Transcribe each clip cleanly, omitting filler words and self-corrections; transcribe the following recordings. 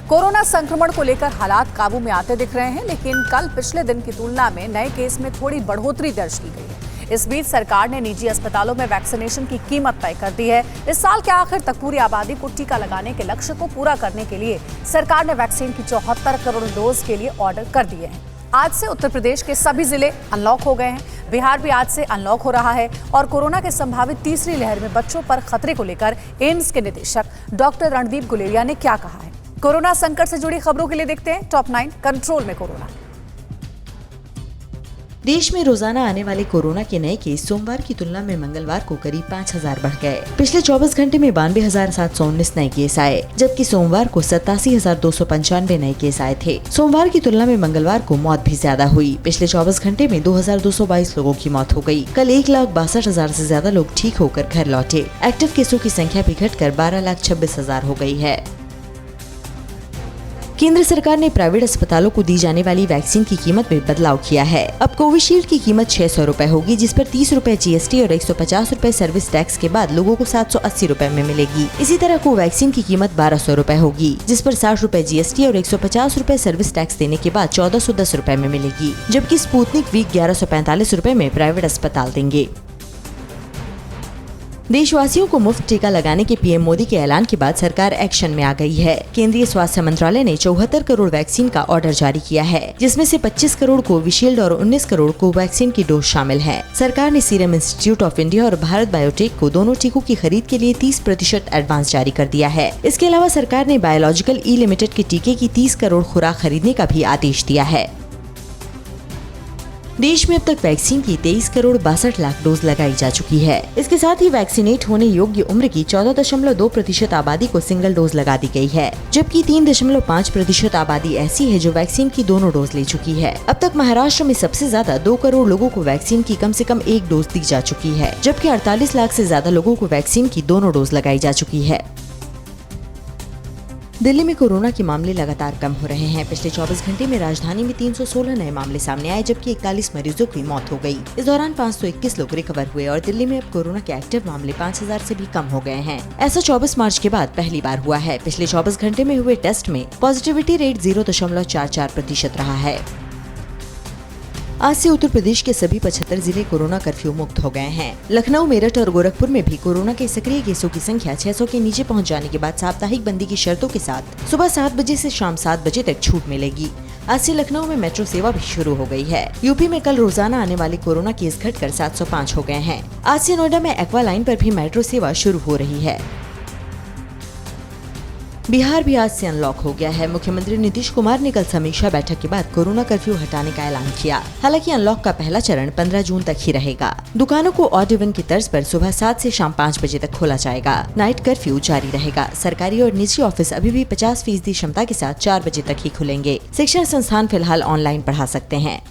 Corona संक्रमण को लेकर हालात काबू में आते दिख रहे हैं, लेकिन कल पिछले दिन की तुलना में नए केस में थोड़ी बढ़ोतरी दर्ज की गई है। इस बीच सरकार ने निजी अस्पतालों में वैक्सीनेशन की कीमत तय कर दी है। इस साल के आखिर तक पूरी आबादी को टीका लगाने के लक्ष्य को पूरा करने के लिए सरकार ने वैक्सीन की 74 करोड़ डोज के लिए ऑर्डर कर दिए हैं। आज से उत्तर प्रदेश के सभी जिले अनलॉक हो गए हैं। बिहार भी आज से अनलॉक हो रहा है और कोरोना के संभावित तीसरी लहर में बच्चों पर खतरे को लेकर एम्स के निदेशक डॉक्टर रणदीप गुलेरिया ने क्या कहा है। कोरोना संकट से जुड़ी खबरों के लिए देखते हैं टॉप 9 कंट्रोल में कोरोना। देश में रोजाना आने वाले कोरोना के नए केस सोमवार की तुलना में मंगलवार को करीब 5000 बढ़ गए। पिछले 24 घंटे में 92,719 नए केस आए, जबकि सोमवार को 87,295 नए केस आए थे। सोमवार की तुलना में मंगलवार को मौत भी ज्यादा हुई। पिछले 24 घंटे में 2,222 लोगों की मौत हो गई। कल 1,62,000 से ज्यादा लोग ठीक होकर घर लौटे। एक्टिव केसों की संख्या भी घटकर 12,26,000 हो गई है। केंद्र सरकार ने प्राइवेट अस्पतालों को दी जाने वाली वैक्सीन की कीमत में बदलाव किया है। अब कोविशील्ड की कीमत 600 रुपए होगी, जिस पर 30 रुपए जीएसटी और 150 रुपए सर्विस टैक्स के बाद लोगों को 780 रुपए में मिलेगी। इसी तरह कोवैक्सीन की कीमत 1200 रुपए होगी, जिस पर 60 रुपए जीएसटी और 150 रुपए सर्विस टैक्स देने के बाद 1410 रुपए में मिलेगी, जबकि स्पुतनिक वी 1145 रुपए में प्राइवेट अस्पताल देंगे। देशवासियों को मुफ्त टीका लगाने के पीएम मोदी के ऐलान के बाद सरकार एक्शन में आ गई है। केंद्रीय स्वास्थ्य मंत्रालय ने 74 करोड़ वैक्सीन का ऑर्डर जारी किया है, जिसमें से 25 करोड़ कोविशील्ड और 19 करोड़ कोवैक्सीन की डोज शामिल है। सरकार ने सीरम इंस्टीट्यूट ऑफ इंडिया और भारत बायोटेक को दोनों टीकों की खरीद के लिए 30% एडवांस जारी कर दिया है। इसके अलावा सरकार ने बायोलॉजिकल ई लिमिटेड के टीके की 30 करोड़ खुराक खरीदने का भी आदेश दिया है। देश में अब तक वैक्सीन की 23 करोड़ 62 लाख डोज लगाई जा चुकी है। इसके साथ ही वैक्सीनेट होने योग्य उम्र की 14.2% आबादी को सिंगल डोज लगा दी गई है, जबकि 3.5% आबादी ऐसी है जो वैक्सीन की दोनों डोज ले चुकी है। अब तक महाराष्ट्र में सबसे ज्यादा 2 करोड़ लोगों को वैक्सीन की कम से कम एक डोज दी जा चुकी है, जबकि 48 लाख से ज्यादा लोगों को वैक्सीन की दोनों डोज लगाई जा चुकी है। दिल्ली में कोरोना के मामले लगातार कम हो रहे हैं। पिछले 24 घंटे में राजधानी में 316 नए मामले सामने आए, जबकि 41 मरीजों की मौत हो गई। इस दौरान 521 लोग रिकवर हुए और दिल्ली में अब कोरोना के एक्टिव मामले 5000 से भी कम हो गए हैं। ऐसा 24 मार्च के बाद पहली बार हुआ है। पिछले 24 घंटे में हुए टेस्ट में पॉजिटिविटी रेट 0.44% रहा है। आज से उत्तर प्रदेश के सभी 75 जिले कोरोना कर्फ्यू मुक्त हो गए हैं। लखनऊ, मेरठ और गोरखपुर में भी कोरोना के सक्रिय केसों की संख्या 600 के नीचे पहुंच जाने के बाद साप्ताहिक बंदी की शर्तों के साथ सुबह 7 बजे से शाम 7 बजे तक छूट मिलेगी। आज से लखनऊ में मेट्रो सेवा भी शुरू हो गई है। यूपी में कल रोजाना आने वाले कोरोना केस घटकर 705 हो गए हैं। आज से नोएडा में एक्वा लाइन पर भी मेट्रो सेवा शुरू हो रही है। बिहार भी आज से अनलॉक हो गया है। मुख्यमंत्री नीतीश कुमार ने कल समीक्षा बैठक के बाद कोरोना कर्फ्यू हटाने का ऐलान किया। हालांकि अनलॉक का पहला चरण 15 जून तक ही रहेगा। दुकानों को ऑड इवन की तर्ज पर सुबह 7 से शाम 5 बजे तक खोला जाएगा। नाइट कर्फ्यू जारी रहेगा। सरकारी और निजी ऑफिस अभी भी 50% क्षमता के साथ 4 बजे तक ही खुलेंगे। शिक्षण संस्थान फिलहाल ऑनलाइन पढ़ा सकते हैं।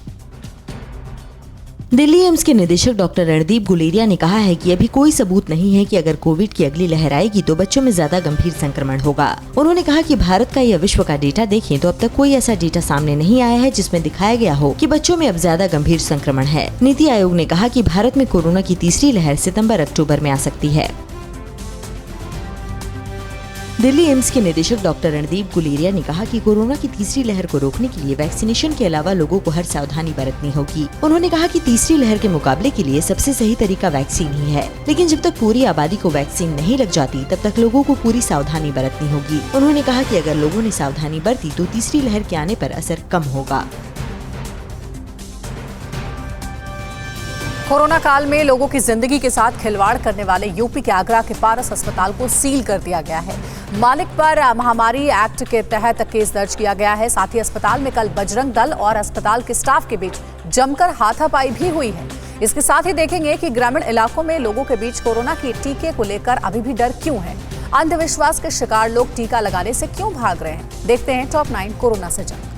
दिल्ली एम्स के निदेशक डॉक्टर रणदीप गुलेरिया ने कहा है कि अभी कोई सबूत नहीं है कि अगर कोविड की अगली लहर आएगी तो बच्चों में ज्यादा गंभीर संक्रमण होगा। उन्होंने कहा कि भारत का या विश्व का डेटा देखें तो अब तक कोई ऐसा डेटा सामने नहीं आया है जिसमें दिखाया गया हो कि बच्चों में अब ज्यादा गंभीर संक्रमण है। नीति आयोग ने कहा कि भारत में कोरोना की तीसरी लहर सितंबर-अक्टूबर में आ सकती है। दिल्ली एम्स के निदेशक डॉक्टर रणदीप गुलेरिया ने कहा कि कोरोना की तीसरी लहर को रोकने के लिए वैक्सीनेशन के अलावा लोगों को हर सावधानी बरतनी होगी। उन्होंने कहा कि तीसरी लहर के मुकाबले के लिए सबसे सही तरीका वैक्सीन ही है, लेकिन जब तक पूरी आबादी को वैक्सीन नहीं लग जाती तब तक लोगों को पूरी सावधानी बरतनी होगी। उन्होंने कहा कि अगर लोगों ने सावधानी बरती तो तीसरी लहर के आने पर असर कम होगा। कोरोना काल में लोगों की जिंदगी के साथ खिलवाड़ करने वाले यूपी के आगरा के पारस अस्पताल को सील कर दिया गया है। मालिक पर महामारी एक्ट के तहत केस दर्ज किया गया है। साथ ही अस्पताल में कल बजरंग दल और अस्पताल के स्टाफ के बीच जमकर हाथापाई भी हुई है। इसके साथ ही देखेंगे कि ग्रामीण इलाकों में लोगों के बीच कोरोना के टीके को लेकर अभी भी डर क्यों है। अंधविश्वास के शिकार लोग टीका लगाने से क्यों भाग रहे हैं। देखते हैं टॉप 9 कोरोना से जंग।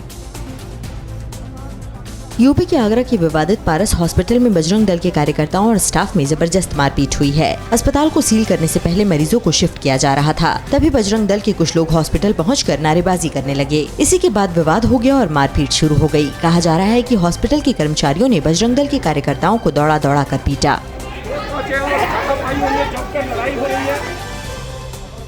यूपी के आगरा के विवादित पारस हॉस्पिटल में बजरंग दल के कार्यकर्ताओं और स्टाफ में जबरदस्त मारपीट हुई है। अस्पताल को सील करने से पहले मरीजों को शिफ्ट किया जा रहा था, तभी बजरंग दल के कुछ लोग हॉस्पिटल पहुंचकर नारेबाजी करने लगे। इसी के बाद विवाद हो गया और मारपीट शुरू हो गई। कहा जा रहा है कि हॉस्पिटल के कर्मचारियों ने बजरंग दल के कार्यकर्ताओं को दौड़ा दौड़ा कर पीटा।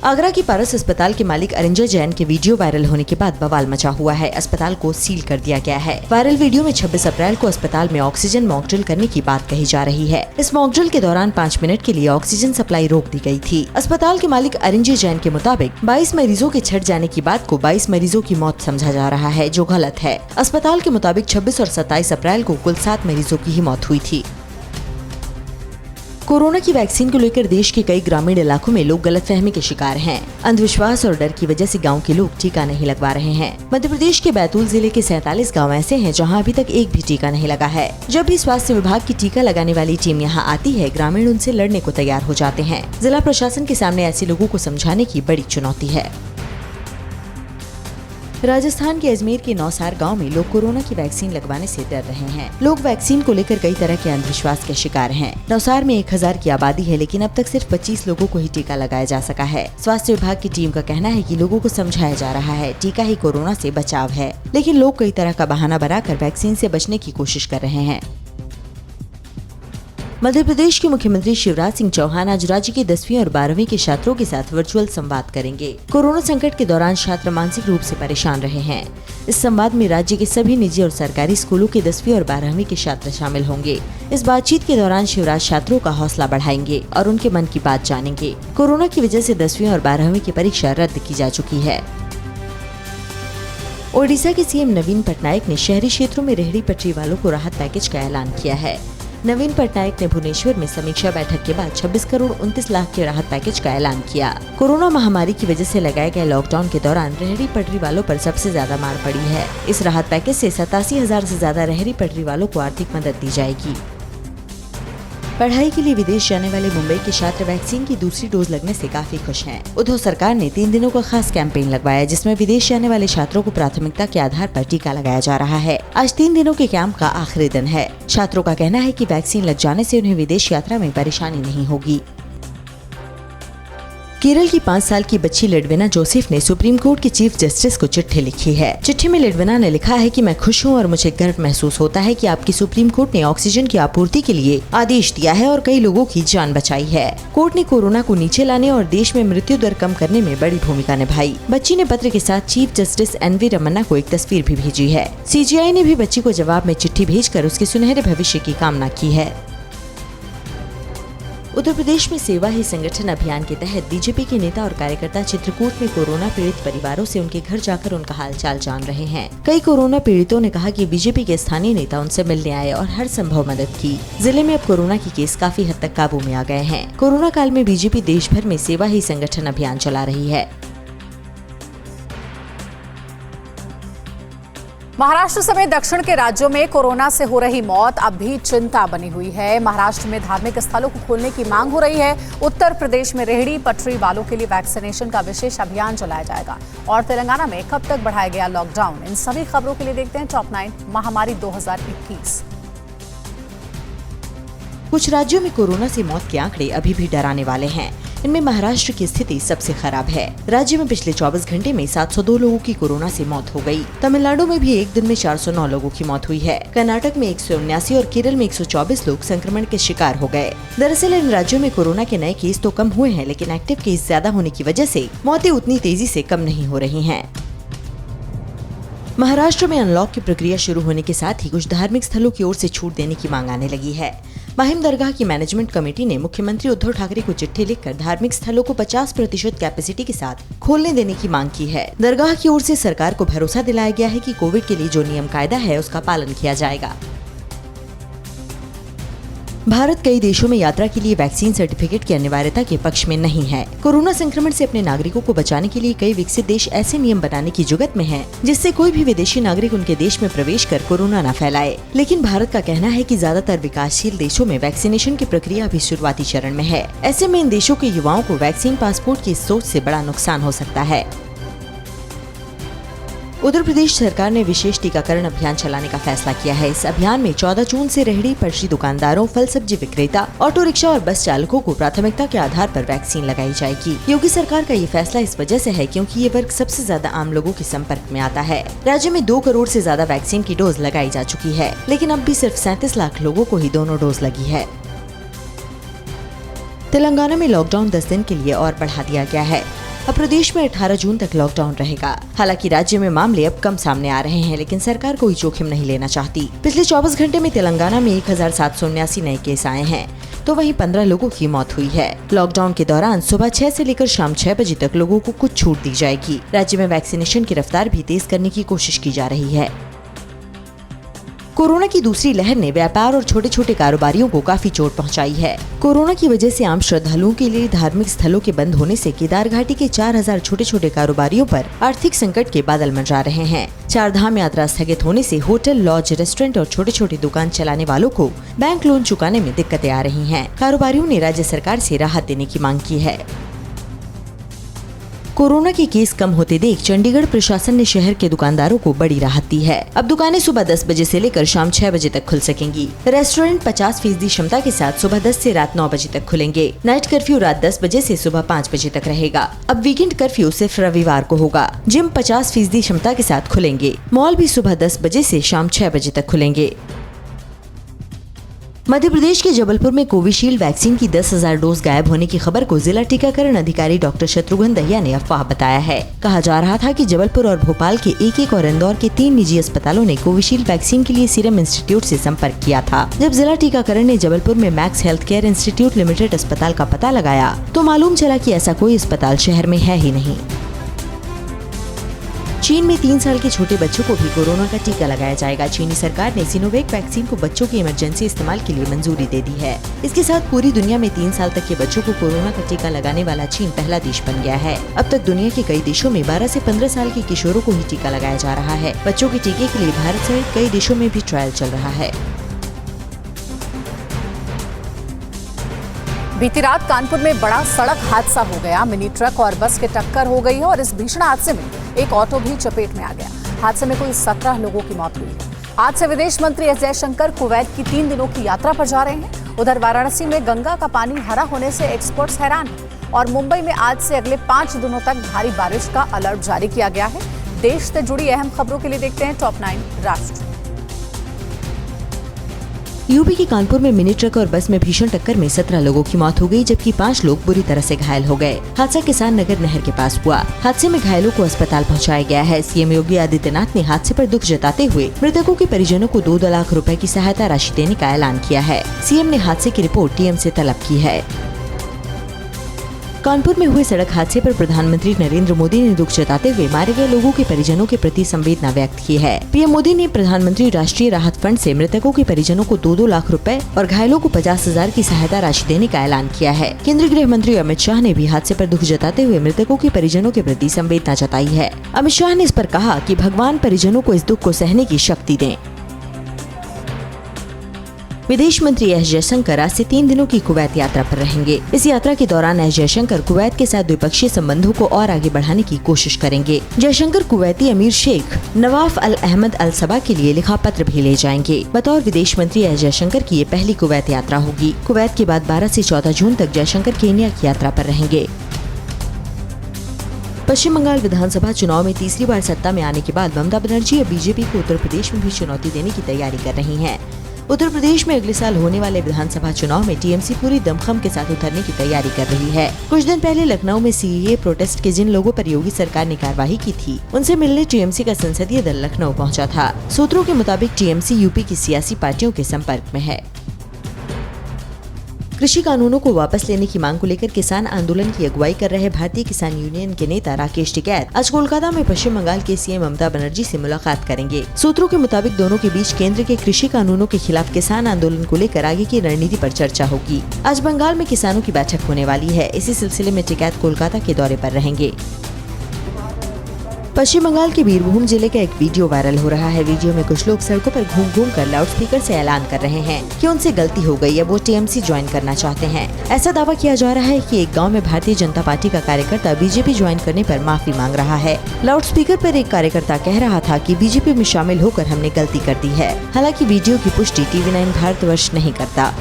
आगरा की पारस अस्पताल के मालिक अरिंजय जैन के वीडियो वायरल होने के बाद बवाल मचा हुआ है। अस्पताल को सील कर दिया गया है। वायरल वीडियो में 26 अप्रैल को अस्पताल में ऑक्सीजन मॉक ड्रिल करने की बात कही जा रही है। इस मॉक ड्रिल के दौरान 5 मिनट के लिए ऑक्सीजन सप्लाई रोक दी गई थी। अस्पताल के मालिक अरिंजय जैन के मुताबिक 22 मरीजों के छट जाने की बात को 22 मरीजों की मौत समझा जा रहा है, जो गलत है। अस्पताल के मुताबिक 26 और 27 अप्रैल को कुल 7 मरीजों की ही मौत हुई थी। कोरोना की वैक्सीन को लेकर देश के कई ग्रामीण इलाकों में लोग गलतफहमी के शिकार हैं। अंधविश्वास और डर की वजह से गांव के लोग टीका नहीं लगवा रहे हैं। मध्य प्रदेश के बैतूल जिले के 47 गांव ऐसे हैं जहां अभी तक एक भी टीका नहीं लगा है। जब भी स्वास्थ्य विभाग की टीका लगाने वाली टीम यहां आती है, ग्रामीण उनसे लड़ने को तैयार हो जाते हैं। जिला प्रशासन के सामने ऐसे लोगों को समझाने की बड़ी चुनौती है। राजस्थान के अजमेर के नौसार गांव में लोग कोरोना की वैक्सीन लगवाने से डर रहे हैं। लोग वैक्सीन को लेकर कई तरह के अंधविश्वास के शिकार हैं। नौसार में 1000 की आबादी है, लेकिन अब तक सिर्फ 25 लोगों को ही टीका लगाया जा सका है। स्वास्थ्य विभाग की टीम का कहना है कि लोगों को समझाया जा रहा है टीका ही कोरोना से बचाव है, लेकिन लोग कई तरह का बहाना बनाकर वैक्सीन से बचने की कोशिश कर रहे हैं। मध्य प्रदेश के मुख्यमंत्री शिवराज सिंह चौहान आज राज्य के 10वीं और 12वीं के छात्रों के साथ वर्चुअल संवाद करेंगे। कोरोना संकट के दौरान छात्र मानसिक रूप से परेशान रहे हैं। इस संवाद में राज्य के सभी निजी और सरकारी स्कूलों के 10वीं और 12वीं के छात्र शामिल होंगे। इस बातचीत के दौरान शिवराज छात्रों का हौसला बढ़ाएंगे और उनके मन की बात जानेंगे। कोरोना की वजह से 10वीं और 12वीं की परीक्षा रद्द की जा चुकी है। ओडिशा के सीएम नवीन पटनायक ने शहरी क्षेत्रों में रेहड़ी पटरी वालों को राहत पैकेज का ऐलान किया है। नवीन पटनायक ने भुवनेश्वर में समीक्षा बैठक के बाद 26 करोड़ 29 लाख के राहत पैकेज का ऐलान किया। कोरोना महामारी की वजह से लगाए गए लॉकडाउन के दौरान रेहड़ी पटरी वालों पर सबसे ज्यादा मार पड़ी है। इस राहत पैकेज से 87,000 से ज्यादा रेहड़ी पटरी वालों को आर्थिक मदद दी जाएगी। पढ़ाई के लिए विदेश जाने वाले मुंबई के छात्र वैक्सीन की दूसरी डोज लगने से काफी खुश हैं। उद्धव सरकार ने 3 दिनों का खास कैंपेन लगवाया, जिसमें विदेश जाने वाले छात्रों को प्राथमिकता के आधार पर टीका लगाया जा रहा है। आज 3 दिनों के कैंप का आखिरी दिन है। छात्रों का कहना है कि वैक्सीन लग जाने से उन्हें विदेश यात्रा में परेशानी नहीं होगी। केरल की 5 साल की बच्ची लिडविना जोसेफ ने सुप्रीम कोर्ट के चीफ जस्टिस को चिट्ठी लिखी है। चिट्ठी में लिडविना ने लिखा है कि मैं खुश हूं और मुझे गर्व महसूस होता है कि आपकी सुप्रीम कोर्ट ने ऑक्सीजन की आपूर्ति के लिए आदेश दिया है और कई लोगों की जान बचाई है। कोर्ट ने कोरोना को नीचे लाने और देश में मृत्यु दर कम करने में बड़ी भूमिका निभाई। बच्ची ने पत्र के साथ चीफ जस्टिस एनवी रमन्ना को एक तस्वीर भी भेजी है। CGI ने भी बच्ची को जवाब में चिट्ठी भेजकर उसके सुनहरे भविष्य की कामना की है। उत्तर प्रदेश में सेवा ही संगठन अभियान के तहत बीजेपी के नेता और कार्यकर्ता चित्रकूट में कोरोना पीड़ित परिवारों से उनके घर जाकर उनका हालचाल जान रहे हैं। कई कोरोना पीड़ितों ने कहा कि बीजेपी के स्थानीय नेता उनसे मिलने आए और हर संभव मदद की। जिले में अब कोरोना के केस काफी हद तक काबू में आ गए हैं। कोरोना काल में बीजेपी देश भर में सेवा ही संगठन अभियान चला रही है। महाराष्ट्र समेत दक्षिण के राज्यों में कोरोना से हो रही मौत अब भी चिंता बनी हुई है। महाराष्ट्र में धार्मिक स्थलों को खोलने की मांग हो रही है। उत्तर प्रदेश में रेहड़ी पटरी वालों के लिए वैक्सीनेशन का विशेष अभियान चलाया जाएगा। और तेलंगाना में कब तक बढ़ाया गया लॉकडाउन। इन सभी खबरों के लिए देखते हैं टॉप 9 महामारी 2021। कुछ राज्यों में कोरोना से मौत के आंकड़े अभी भी डराने वाले हैं। इनमें महाराष्ट्र की स्थिति सबसे खराब है। राज्य में पिछले 24 घंटे में 702 लोगों की कोरोना से मौत हो गई। तमिलनाडु में भी एक दिन में 409 लोगों की मौत हुई है। कर्नाटक में 179 और केरल में 124 लोग संक्रमण के शिकार हो गए। दरअसल इन राज्यों में कोरोना के नए केस तो कम हुए हैं, लेकिन एक्टिव केस ज्यादा होने की वजह से मौतें उतनी तेजी से कम नहीं हो रही हैं। महाराष्ट्र में अनलॉक की प्रक्रिया शुरू होने के साथ ही कुछ धार्मिक स्थलों की ओर से छूट देने की मांग आने लगी है। माहिम दरगाह की मैनेजमेंट कमेटी ने मुख्यमंत्री उद्धव ठाकरे को चिट्ठी लिखकर धार्मिक स्थलों को 50% कैपेसिटी के साथ खोलने देने की मांग की है। दरगाह की ओर से सरकार को भरोसा दिलाया गया है कि कोविड के लिए जो नियम कायदा है उसका पालन किया जाएगा। भारत कई देशों में यात्रा के लिए वैक्सीन सर्टिफिकेट की अनिवार्यता के पक्ष में नहीं है। कोरोना संक्रमण से अपने नागरिकों को बचाने के लिए कई विकसित देश ऐसे नियम बनाने की जुगत में हैं, जिससे कोई भी विदेशी नागरिक उनके देश में प्रवेश कर कोरोना न फैलाए। लेकिन भारत का कहना है कि ज्यादातर विकासशील देशों में वैक्सीनेशन की प्रक्रिया अभी शुरुआती चरण में है। ऐसे में इन देशों के युवाओं को वैक्सीन पासपोर्ट की सोच से बड़ा नुकसान हो सकता है। उत्तर प्रदेश सरकार ने विशेष टीकाकरण अभियान चलाने का फैसला किया है। इस अभियान में 14 जून से रेहड़ी पटरी दुकानदारों, फल सब्जी विक्रेता, ऑटो रिक्शा और बस चालकों को प्राथमिकता के आधार पर वैक्सीन लगाई जाएगी। योगी सरकार का ये फैसला इस वजह से है क्योंकि ये वर्ग सबसे ज्यादा आम लोगों के संपर्क में आता है। राज्य में 2 करोड़ से ज्यादा वैक्सीन की डोज लगाई जा चुकी है, लेकिन अब भी सिर्फ 37 लाख लोगों को ही दोनों डोज लगी है। तेलंगाना में लॉकडाउन 10 दिन के लिए और बढ़ा दिया गया है। अब प्रदेश में 18 जून तक लॉकडाउन रहेगा। हालांकि राज्य में मामले अब कम सामने आ रहे हैं, लेकिन सरकार कोई जोखिम नहीं लेना चाहती। पिछले 24 घंटे में तेलंगाना में 1779 नए केस आए हैं, तो वहीं 15 लोगों की मौत हुई है। लॉकडाउन के दौरान सुबह 6 से लेकर शाम 6 बजे तक लोगों को कुछ छूट दी जाएगी। राज्य में वैक्सीनेशन की रफ्तार भी तेज करने की कोशिश की जा रही है। कोरोना की दूसरी लहर ने व्यापार और छोटे छोटे कारोबारियों को काफी चोट पहुंचाई है। कोरोना की वजह से आम श्रद्धालुओं के लिए धार्मिक स्थलों के बंद होने से केदार घाटी के 4000 छोटे छोटे कारोबारियों पर आर्थिक संकट के बादल मंडरा रहे हैं। 4 धाम यात्रा स्थगित होने से होटल, लॉज, रेस्टोरेंट और छोटे छोटे दुकान चलाने वालों को बैंक लोन चुकाने में दिक्कतें आ रही हैं। कारोबारियों ने राज्य सरकार से राहत देने की मांग की है। कोरोना के केस कम होते देख चंडीगढ़ प्रशासन ने शहर के दुकानदारों को बड़ी राहत दी है। अब दुकानें सुबह 10 बजे से लेकर शाम 6 बजे तक खुल सकेंगी। रेस्टोरेंट 50% क्षमता के साथ सुबह 10 से रात 9 बजे तक खुलेंगे। नाइट कर्फ्यू रात 10 बजे से सुबह 5 बजे तक रहेगा। अब वीकेंड कर्फ्यू सिर्फ रविवार को होगा। जिम 50% क्षमता के साथ खुलेंगे। मॉल भी सुबह 10 बजे से शाम 6 बजे तक खुलेंगे। मध्य प्रदेश के जबलपुर में कोविशील्ड वैक्सीन की 10,000 डोज गायब होने की खबर को जिला टीकाकरण अधिकारी डॉक्टर शत्रुघ्न दहिया ने अफवाह बताया है। कहा जा रहा था कि जबलपुर और भोपाल के एक और इंदौर के 3 निजी अस्पतालों ने कोविशील्ड वैक्सीन के लिए सीरम इंस्टीट्यूट से संपर्क किया था। जब जिला टीकाकरण ने जबलपुर में max health care institute limited अस्पताल का पता लगाया तो मालूम चला कि ऐसा कोई अस्पताल शहर में है ही नहीं। चीन में 3 साल के छोटे बच्चों को भी कोरोना का टीका लगाया जाएगा। चीनी सरकार ने सिनोवैक वैक्सीन को बच्चों के इमरजेंसी इस्तेमाल के लिए मंजूरी दे दी है। इसके साथ पूरी दुनिया में 3 साल तक के बच्चों को कोरोना का टीका लगाने वाला चीन पहला देश बन गया है। अब तक दुनिया के कई देशों में 12 से 15 साल के किशोरों को ही टीका लगाया जा रहा है। बच्चों के टीके के लिए भारत सहित कई देशों में भी ट्रायल चल रहा है। बीती रात कानपुर में बड़ा सड़क हादसा हो गया। मिनी ट्रक और बस के टक्कर हो गई है और इस भीषण हादसे में एक ऑटो भी चपेट में आ गया। हादसे में कुल 17 लोगों की मौत हुई है। आज से विदेश मंत्री एस जयशंकर कुवैत की 3 दिनों की यात्रा पर जा रहे हैं। उधर वाराणसी में गंगा का पानी हरा होने से एक्सपर्ट्स हैरान हैं और मुंबई में आज से अगले 5 दिनों तक भारी बारिश का अलर्ट जारी किया गया है। देश से जुड़ी अहम खबरों के लिए देखते हैं टॉप 9 राष्ट्र। यूपी के कानपुर में मिनी ट्रक और बस में भीषण टक्कर में 17 लोगों की मौत हो गई, जबकि 5 लोग बुरी तरह से घायल हो गए। हादसा किसान नगर नहर के पास हुआ। हादसे में घायलों को अस्पताल पहुंचाया गया है। सीएम योगी आदित्यनाथ ने हादसे पर दुख जताते हुए मृतकों के परिजनों को 2 लाख रुपए की सहायता राशि देने का ऐलान किया है। सीएम ने हादसे की रिपोर्ट टीएम से तलब की है। कानपुर में हुए सड़क हादसे पर प्रधानमंत्री नरेंद्र मोदी ने दुख जताते हुए मारे गए लोगों के परिजनों के प्रति संवेदना व्यक्त की है। पीएम मोदी ने प्रधानमंत्री राष्ट्रीय राहत फंड से मृतकों के परिजनों को 2 लाख रुपए और घायलों को 50,000 की सहायता राशि देने का ऐलान किया है। केंद्रीय गृह मंत्री अमित शाह ने भी हादसे पर दुख जताते हुए मृतकों के परिजनों के प्रति संवेदना जताई है। अमित शाह ने इस पर कहा कि भगवान परिजनों को इस दुख को सहने की शक्ति दें। विदेश मंत्री एस जयशंकर आज से 3 दिनों की कुवैत यात्रा पर रहेंगे। इस यात्रा के दौरान एस जयशंकर कुवैत के साथ द्विपक्षीय संबंधों को और आगे बढ़ाने की कोशिश करेंगे। जयशंकर कुवैती अमीर शेख नवाफ अल अहमद अल सबा के लिए लिखा पत्र भी ले जाएंगे। बतौर विदेश मंत्री एस जयशंकर की ये पहली कुवैत यात्रा होगी। कुवैत के बाद 12 से 14 जून तक जयशंकर केन्या की यात्रा पर रहेंगे। पश्चिम बंगाल विधानसभा चुनाव में तीसरी बार सत्ता में आने के बाद ममता बनर्जी अब बीजेपी को उत्तर प्रदेश में भी चुनौती देने की तैयारी कर रही हैं। उत्तर प्रदेश में अगले साल होने वाले विधानसभा चुनाव में टीएमसी पूरी दमखम के साथ उतरने की तैयारी कर रही है। कुछ दिन पहले लखनऊ में सीएए प्रोटेस्ट के जिन लोगों पर योगी सरकार ने कार्रवाई की थी, उनसे मिलने टीएमसी का संसदीय दल लखनऊ पहुंचा था। सूत्रों के मुताबिक टीएमसी यूपी की सियासी पार्टियों के संपर्क में है। कृषि कानूनों को वापस लेने की मांग को लेकर किसान आंदोलन की अगुवाई कर रहे भारतीय किसान यूनियन के नेता राकेश टिकैत आज कोलकाता में पश्चिम बंगाल के सीएम ममता बनर्जी से मुलाकात करेंगे। सूत्रों के मुताबिक दोनों के बीच केंद्र के कृषि कानूनों के खिलाफ किसान आंदोलन को लेकर आगे की रणनीति पर चर्चा होगी। आज बंगाल में किसानों की बैठक होने वाली है। इसी सिलसिले में टिकैत कोलकाता के दौरे पर रहेंगे। पश्चिम बंगाल के बीरभूम जिले का एक वीडियो वायरल हो रहा है। वीडियो में कुछ लोग सड़कों पर घूम घूम कर लाउडस्पीकर से ऐलान कर रहे हैं कि उनसे गलती हो गई है, वो टीएमसी ज्वाइन करना चाहते हैं। ऐसा दावा किया जा रहा है कि एक गांव में भारतीय जनता पार्टी का कार्यकर्ता बीजेपी ज्वाइन करने पर माफी मांग रहा है। लाउडस्पीकर पर एक कार्यकर्ता कह रहा था कि बीजेपी में शामिल होकर हमने गलती कर दी है। हालांकि वीडियो की पुष्टि TV9 भारतवर्ष नहीं करता।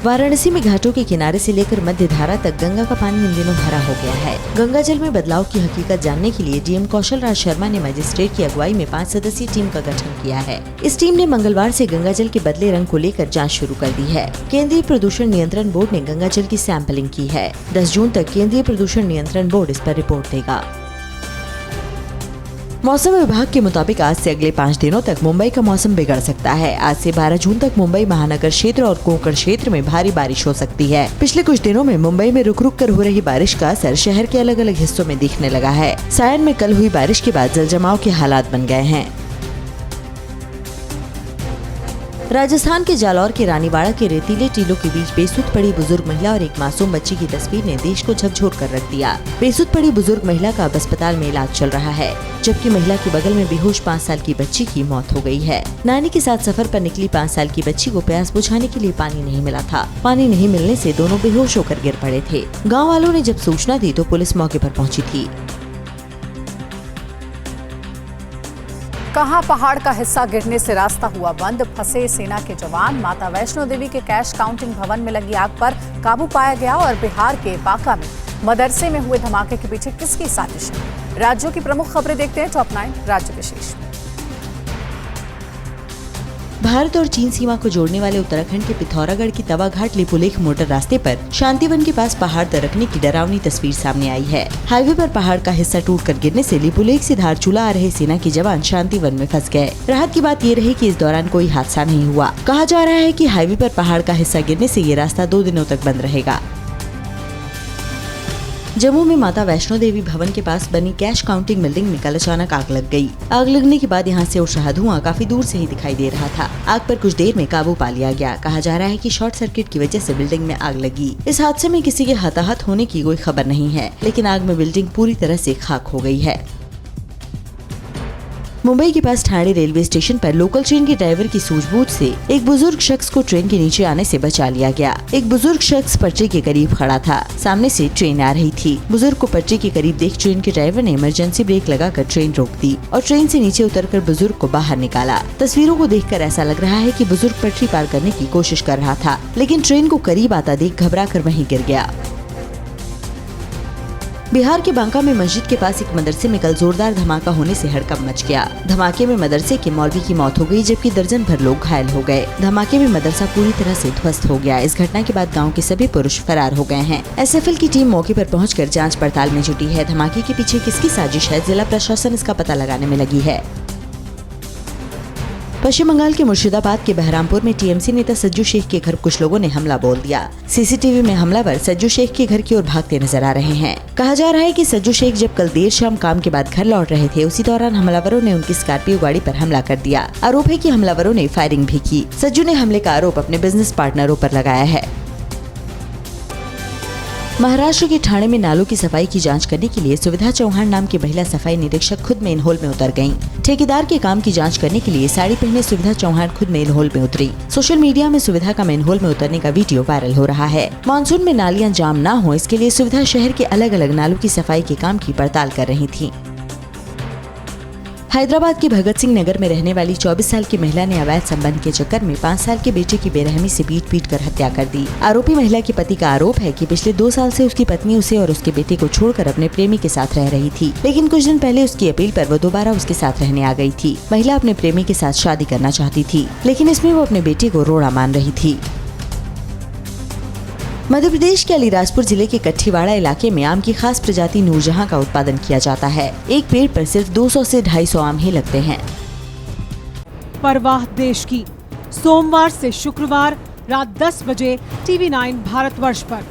वाराणसी में घाटों के किनारे से लेकर मध्य धारा तक गंगा का पानी इन दिनों भरा हो गया है। गंगा जल में बदलाव की हकीकत जानने के लिए डीएम कौशल राज शर्मा ने मजिस्ट्रेट की अगुवाई में 5 सदस्यीय टीम का गठन किया है। इस टीम ने मंगलवार से गंगा जल के बदले रंग को लेकर जाँच शुरू कर दी है। केंद्रीय प्रदूषण नियंत्रण बोर्ड ने गंगा जल की सैंपलिंग की है। 10 जून तक केंद्रीय प्रदूषण नियंत्रण बोर्ड इस पर रिपोर्ट देगा। मौसम विभाग के मुताबिक आज से अगले 5 दिनों तक मुंबई का मौसम बिगड़ सकता है। आज से 12 जून तक मुंबई महानगर क्षेत्र और कोंकण क्षेत्र में भारी बारिश हो सकती है। पिछले कुछ दिनों में मुंबई में रुक रुक कर हो रही बारिश का असर शहर के अलग अलग हिस्सों में दिखने लगा है। सायन में कल हुई बारिश के बाद जलजमाव के हालात बन गए हैं। राजस्थान के जालौर के रानीवाड़ा के रेतीले टीलों के बीच बेसुध पड़ी बुजुर्ग महिला और एक मासूम बच्ची की तस्वीर ने देश को झकझोर कर रख दिया। बेसुध पड़ी बुजुर्ग महिला का अब अस्पताल में इलाज चल रहा है, जबकि महिला के बगल में बेहोश 5 साल की बच्ची की मौत हो गई है। नानी के साथ सफर पर निकली 5 साल की बच्ची को प्यास बुझाने के लिए पानी नहीं मिला था। पानी नहीं मिलने से दोनों बेहोश होकर गिर पड़े थे। गाँव वालों ने जब सूचना दी तो पुलिस मौके पर पहुंची थी। कहां पहाड़ का हिस्सा गिरने से रास्ता हुआ बंद, फंसे सेना के जवान। माता वैष्णो देवी के कैश काउंटिंग भवन में लगी आग पर काबू पाया गया। और बिहार के बांका में मदरसे में हुए धमाके के पीछे किसकी साजिश है? राज्यों की प्रमुख खबरें देखते हैं टॉप 9 राज्य विशेष। भारत और चीन सीमा को जोड़ने वाले उत्तराखंड के पिथौरागढ़ की तवाघाट लिपुलेख मोटर रास्ते पर शांतिवन के पास पहाड़ दरकने की डरावनी तस्वीर सामने आई है। हाईवे पर पहाड़ का हिस्सा टूटकर गिरने से लिपुलेख से धारचूला आ रहे सेना के जवान शांतिवन में फंस गए। राहत की बात ये रही कि इस दौरान कोई हादसा नहीं हुआ। कहा जा रहा है कि हाईवे पर पहाड़ का हिस्सा गिरने से ये रास्ता 2 दिनों तक बंद रहेगा। जम्मू में माता वैष्णो देवी भवन के पास बनी कैश काउंटिंग बिल्डिंग में कल अचानक आग लग गई। आग लगने के बाद यहां से उठ रहा धुआं काफी दूर से ही दिखाई दे रहा था। आग पर कुछ देर में काबू पा लिया गया। कहा जा रहा है कि शॉर्ट सर्किट की वजह से बिल्डिंग में आग लगी। इस हादसे में किसी के हताहत होने की कोई खबर नहीं है, लेकिन आग में बिल्डिंग पूरी तरह से खाक हो गई है। मुंबई के पास ठाणे रेलवे स्टेशन पर लोकल ट्रेन के ड्राइवर की सूझबूझ से एक बुजुर्ग शख्स को ट्रेन के नीचे आने से बचा लिया गया। एक बुजुर्ग शख्स पटरी के करीब खड़ा था। सामने से ट्रेन आ रही थी। बुजुर्ग को पटरी के करीब देख ट्रेन के ड्राइवर ने इमरजेंसी ब्रेक लगाकर ट्रेन रोक दी और ट्रेन से नीचे उतरकर बुजुर्ग को बाहर निकाला। तस्वीरों को देखकर ऐसा लग रहा है कि बुजुर्ग पटरी पार करने की कोशिश कर रहा था, लेकिन ट्रेन को करीब आता देख घबरा कर वहीं गिर गया। बिहार के बांका में मस्जिद के पास एक मदरसे में कल जोरदार धमाका होने से हड़कंप मच गया। धमाके में मदरसे के मौलवी की मौत हो गई, जबकि दर्जन भर लोग घायल हो गए। धमाके में मदरसा पूरी तरह से ध्वस्त हो गया। इस घटना के बाद गांव के सभी पुरुष फरार हो गए हैं। एसएफएल की टीम मौके पर पहुंचकर जांच पड़ताल में जुटी है। धमाके के पीछे किसकी साजिश है, जिला प्रशासन इसका पता लगाने में लगी है। पश्चिम बंगाल के मुर्शिदाबाद के बहरामपुर में टीएमसी नेता सज्जू शेख के घर कुछ लोगों ने हमला बोल दिया। सीसीटीवी में हमलावर सज्जू शेख के घर की ओर भागते नजर आ रहे हैं। कहा जा रहा है कि सज्जू शेख जब कल देर शाम काम के बाद घर लौट रहे थे, उसी दौरान हमलावरों ने उनकी स्कॉर्पियो गाड़ी पर हमला कर दिया। आरोप है कि हमलावरों ने फायरिंग भी की। सज्जू ने हमले का आरोप अपने बिजनेस पार्टनरों पर लगाया है। महाराष्ट्र के ठाणे में नालों की सफाई की जांच करने के लिए सुविधा चौहान नाम की महिला सफाई निरीक्षक खुद मेन होल में उतर गयीं। ठेकेदार के काम की जांच करने के लिए साड़ी पहने सुविधा चौहान खुद मेन होल में उतरी। सोशल मीडिया में सुविधा का मेन होल में उतरने का वीडियो वायरल हो रहा है। मानसून में नालियां जाम न हो, इसके लिए सुविधा शहर के अलग अलग नालों की सफाई के काम की पड़ताल कर रही थी। हैदराबाद के भगत सिंह नगर में रहने वाली 24 साल की महिला ने अवैध संबंध के चक्कर में 5 साल के बेटे की बेरहमी से पीट कर हत्या कर दी। आरोपी महिला के पति का आरोप है कि पिछले 2 साल से उसकी पत्नी उसे और उसके बेटे को छोड़कर अपने प्रेमी के साथ रह रही थी, लेकिन कुछ दिन पहले उसकी अपील पर वो दोबारा उसके साथ रहने आ गई थी। महिला अपने प्रेमी के साथ शादी करना चाहती थी, लेकिन इसमें वो अपने बेटे को रोड़ा मान रही थी। मध्य प्रदेश के अलीराजपुर जिले के कट्ठीवाड़ा इलाके में आम की खास प्रजाति नूरजहां का उत्पादन किया जाता है। एक पेड़ पर सिर्फ 200 से 250 आम ही लगते हैं। परवाह देश की, सोमवार से शुक्रवार रात 10 बजे TV9 भारतवर्ष पर।